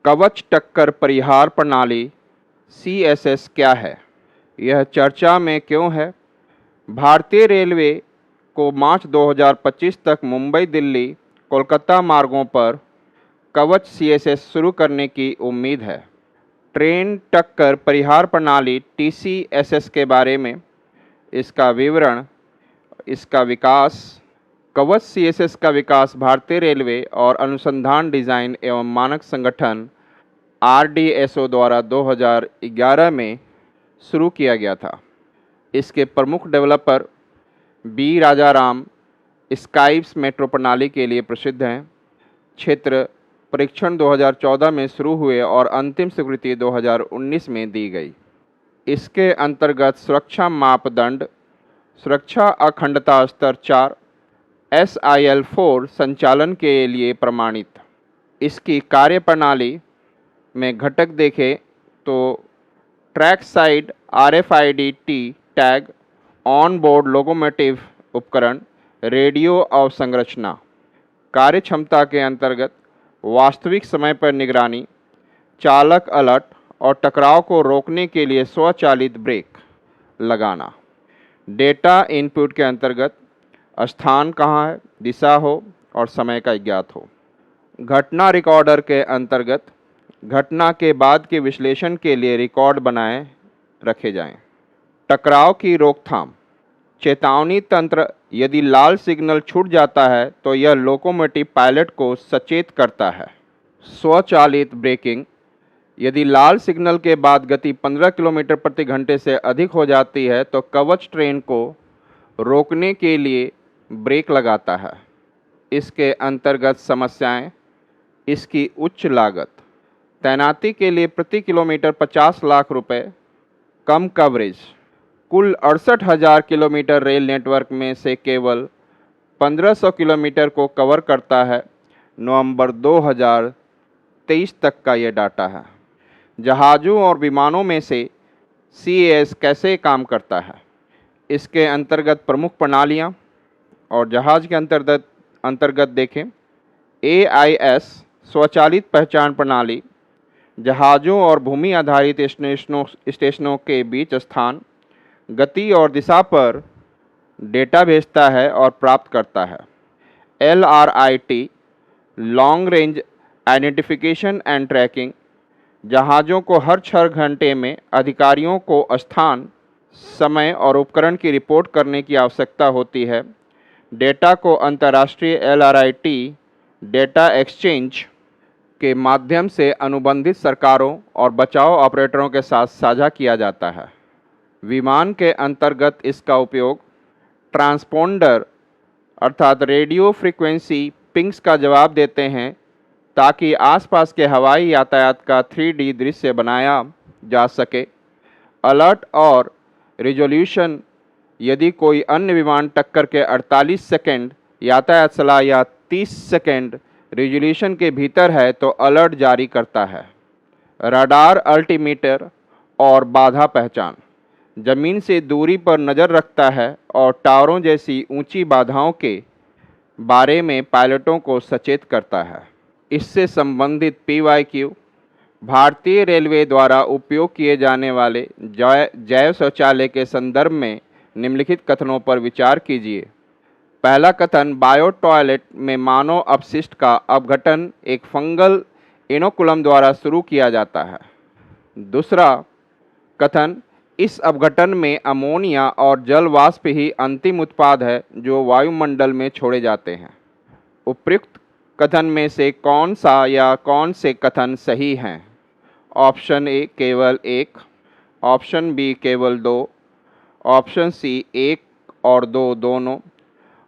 कवच टक्कर परिहार प्रणाली CSS क्या है? यह चर्चा में क्यों है? भारतीय रेलवे को मार्च 2025 तक मुंबई, दिल्ली, कोलकाता मार्गों पर कवच CSS शुरू करने की उम्मीद है। ट्रेन टक्कर परिहार प्रणाली TCSS के बारे में, इसका विवरण, इसका विकास। कवच CSS का विकास भारतीय रेलवे और अनुसंधान, डिज़ाइन एवं मानक संगठन RDSO द्वारा 2011 में शुरू किया गया था। इसके प्रमुख डेवलपर B राजाराम स्काइप्स मेट्रो प्रणाली के लिए प्रसिद्ध हैं। क्षेत्र परीक्षण 2014 में शुरू हुए और अंतिम स्वीकृति 2019 में दी गई। इसके अंतर्गत सुरक्षा मापदंड, सुरक्षा अखंडता स्तर 4 SIL4 संचालन के लिए प्रमाणित। इसकी कार्यप्रणाली में घटक देखें तो track side RFID-T tag, on board locomotive उपकरण, रेडियो अवसंरचना। कार्यक्षमता के अंतर्गत वास्तविक समय पर निगरानी, चालक अलर्ट और टकराव को रोकने के लिए स्वचालित ब्रेक लगाना। डेटा इनपुट के अंतर्गत स्थान कहाँ है, दिशा हो और समय का ज्ञात हो। घटना रिकॉर्डर के अंतर्गत घटना के बाद के विश्लेषण के लिए रिकॉर्ड बनाए रखे जाएं। टकराव की रोकथाम, चेतावनी तंत्र, यदि लाल सिग्नल छूट जाता है तो यह लोकोमोटिव पायलट को सचेत करता है। स्वचालित ब्रेकिंग, यदि लाल सिग्नल के बाद गति 15 किलोमीटर प्रति घंटे से अधिक हो जाती है तो कवच ट्रेन को रोकने के लिए ब्रेक लगाता है। इसके अंतर्गत समस्याएं, इसकी उच्च लागत, तैनाती के लिए प्रति किलोमीटर 50 लाख रुपए, कम कवरेज। कुल 68,000 किलोमीटर रेल नेटवर्क में से केवल 1500 किलोमीटर को कवर करता है। नवंबर 2023 तक का ये डाटा है। जहाज़ों और विमानों में से CAS कैसे काम करता है? इसके अंतर्गत प्रमुख प्रणालियाँ और जहाज़ के अंतर्गत देखें। AIS स्वचालित पहचान प्रणाली, जहाज़ों और भूमि आधारित स्टेशनों के बीच स्थान, गति और दिशा पर डेटा भेजता है और प्राप्त करता है। LRIT long range identification and tracking, जहाज़ों को हर 6 घंटे में अधिकारियों को स्थान, समय और उपकरण की रिपोर्ट करने की आवश्यकता होती है। डेटा को अंतर्राष्ट्रीय LRIT डेटा एक्सचेंज के माध्यम से अनुबंधित सरकारों और बचाव ऑपरेटरों के साथ साझा किया जाता है। विमान के अंतर्गत इसका उपयोग ट्रांसपोंडर अर्थात रेडियो फ्रीक्वेंसी पिंग्स का जवाब देते हैं ताकि आसपास के हवाई यातायात का 3D दृश्य बनाया जा सके। अलर्ट और रिजोल्यूशन, यदि कोई अन्य विमान टक्कर के 48 सेकंड यातायात सलाह या 30 सेकंड रिजोल्यूशन के भीतर है तो अलर्ट जारी करता है। रडार अल्टीमीटर और बाधा पहचान, जमीन से दूरी पर नज़र रखता है और टावरों जैसी ऊंची बाधाओं के बारे में पायलटों को सचेत करता है। इससे संबंधित PYQ, भारतीय रेलवे द्वारा उपयोग किए जाने वाले जैव शौचालय के संदर्भ में निम्नलिखित कथनों पर विचार कीजिए। पहला कथन, बायो टॉयलेट में मानव अपशिष्ट का अपघटन एक फंगल इनोकुलम द्वारा शुरू किया जाता है। दूसरा कथन, इस अपघटन में अमोनिया और जल वाष्प ही अंतिम उत्पाद है जो वायुमंडल में छोड़े जाते हैं। उपयुक्त कथन में से कौन सा या कौन से कथन सही हैं? ऑप्शन ए केवल 1, ऑप्शन बी केवल 2, ऑप्शन सी 1 और 2 दोनों,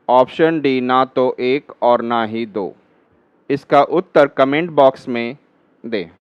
ऑप्शन डी ना तो 1 और ना ही 2। इसका उत्तर कमेंट बॉक्स में दें।